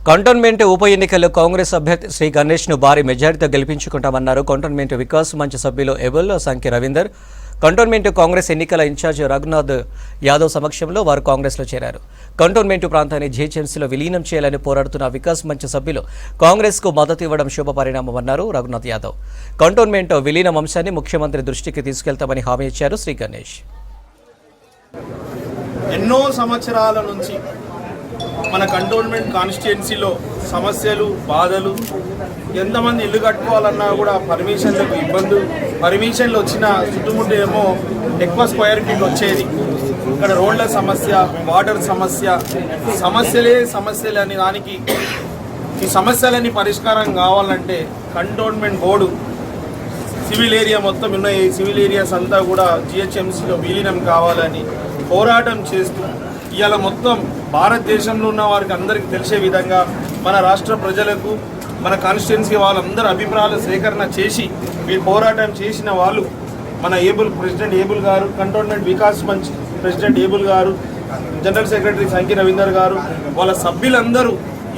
Cantonment ఉప ఎన్నికల్లో కాంగ్రెస్ అభ్యర్థి శ్రీ గణేష్ను భారీ మెజారిటీతో గెలిపించుకుంటామన్నారు కంటోన్మెంట్ వికాస్ మంచ్ సభ్యులు ఎబుల్ సంఖ్య రవీందర్. కంటోన్మెంట్ కాంగ్రెస్ ఎన్నికల ఇన్ఛార్జ్ రఘునాథ్ యాదవ్ సమక్షంలో వారు కాంగ్రెస్లో చేరారు. కంటోన్మెంట్ ప్రాంతాన్ని జీహెచ్ఎంసీలో విలీనం చేయాలని పోరాడుతున్న వికాస్ మంచ్ సభ్యులు కాంగ్రెస్కు మద్దతు ఇవ్వడం శుభ పరిణామమన్నారు రఘునాథ్ యాదవ్. కంటోన్మెంట్ విలీనం అంశాన్ని ముఖ్యమంత్రి దృష్టికి తీసుకెళ్తామని హామీ ఇచ్చారు శ్రీ గణేష్. ఎన్నో సంవత్సరాల నుంచి మన కంటోన్మెంట్ కాన్స్టిట్యుయెన్సీలో సమస్యలు, బాధలు, ఎంతమంది ఇల్లు కట్టుకోవాలన్నా కూడా పర్మిషన్లకు ఇబ్బందులు, పర్మిషన్లు వచ్చిన చుట్టుముట్టు ఏమో ఎక్కువ స్క్వేర్ ఫీట్ వచ్చేది. ఇక్కడ రోడ్ల సమస్య, వాటర్ సమస్య, సమస్యలే అనే దానికి ఈ సమస్యలన్నీ పరిష్కారం కావాలంటే కంటోన్మెంట్ బోర్డు సివిల్ ఏరియా మొత్తం ఉన్న ఈ సివిల్ ఏరియాస్ అంతా కూడా జిహెచ్ఎంసీలో విలీనం కావాలని పోరాటం చేస్తూ ఇవాళ మొత్తం భారతదేశంలో ఉన్న వారికి అందరికీ తెలిసే విధంగా మన రాష్ట్ర ప్రజలకు, మన కాన్స్టిట్యున్సీ వాళ్ళందరూ అభిప్రాయాలు సేకరణ చేసి వీళ్ళు పోరాటం చేసిన వాళ్ళు మన ప్రెసిడెంట్ ఏబుల్ గారు, కంటోన్మెంట్ వికాస్ మంచ్ ప్రెసిడెంట్ ఏబుల్ గారు, జనరల్ సెక్రటరీ సంఖ్య రవీందర్ గారు, వాళ్ళ సభ్యులందరూ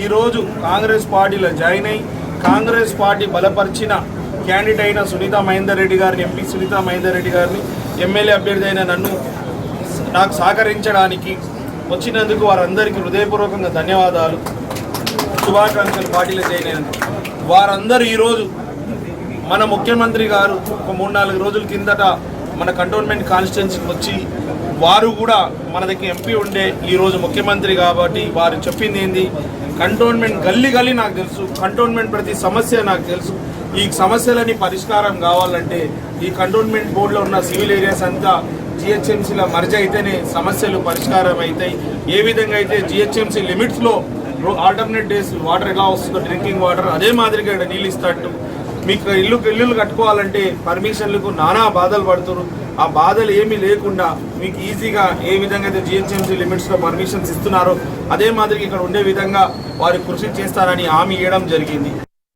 ఈరోజు కాంగ్రెస్ పార్టీలో జాయిన్ అయ్యి కాంగ్రెస్ పార్టీ బలపరిచిన క్యాండిడేట్ అయిన సునీతా మహేందర్ రెడ్డి గారిని, ఎంపీ సునీతా మహేందర్ రెడ్డి గారిని, ఎమ్మెల్యే అభ్యర్థి అయిన నన్ను నాకు సహకరించడానికి వచ్చినందుకు వారందరికీ హృదయపూర్వకంగా ధన్యవాదాలు, శుభాకాంక్షలు. పార్టీలో జాయిన్ అయినందుకు వారందరూ ఈరోజు మన ముఖ్యమంత్రి గారు ఒక 3-4 రోజుల కిందట మన కంటోన్మెంట్ కాన్స్టిట్యున్సీకి వచ్చి వారు కూడా మన దగ్గర ఎంపీ ఉండే ఈరోజు ముఖ్యమంత్రి కాబట్టి వారు చెప్పింది ఏంది, కంటోన్మెంట్ గల్లీ నాకు తెలుసు, కంటోన్మెంట్ ప్రతి సమస్య నాకు తెలుసు, ఈ సమస్యలని పరిష్కారం కావాలంటే ఈ కంటోన్మెంట్ బోర్డులో ఉన్న సివిల్ ఏరియాస్ అంతా జిహెచ్ఎంసీలో మర్జ్ అయితేనే సమస్యలు పరిష్కారం అవుతాయి. ఏ విధంగా అయితే జిహెచ్ఎంసీ లిమిట్స్లో ఆల్టర్నేట్ డేస్ వాటర్ ఎలా వస్తుందో డ్రింకింగ్ వాటర్, అదే మాదిరిగా ఇక్కడ నీళ్ళు ఇస్తాడు. మీకు ఇల్లులు కట్టుకోవాలంటే పర్మిషన్లకు నానా బాధలు పడుతున్నారు. ఆ బాధలు ఏమీ లేకుండా మీకు ఈజీగా ఏ విధంగా అయితే జిహెచ్ఎంసీ లిమిట్స్లో పర్మిషన్స్ ఇస్తున్నారో అదే మాదిరిగా ఇక్కడ ఉండే విధంగా వారు కృషి చేస్తారని హామీ ఇవ్వడం జరిగింది.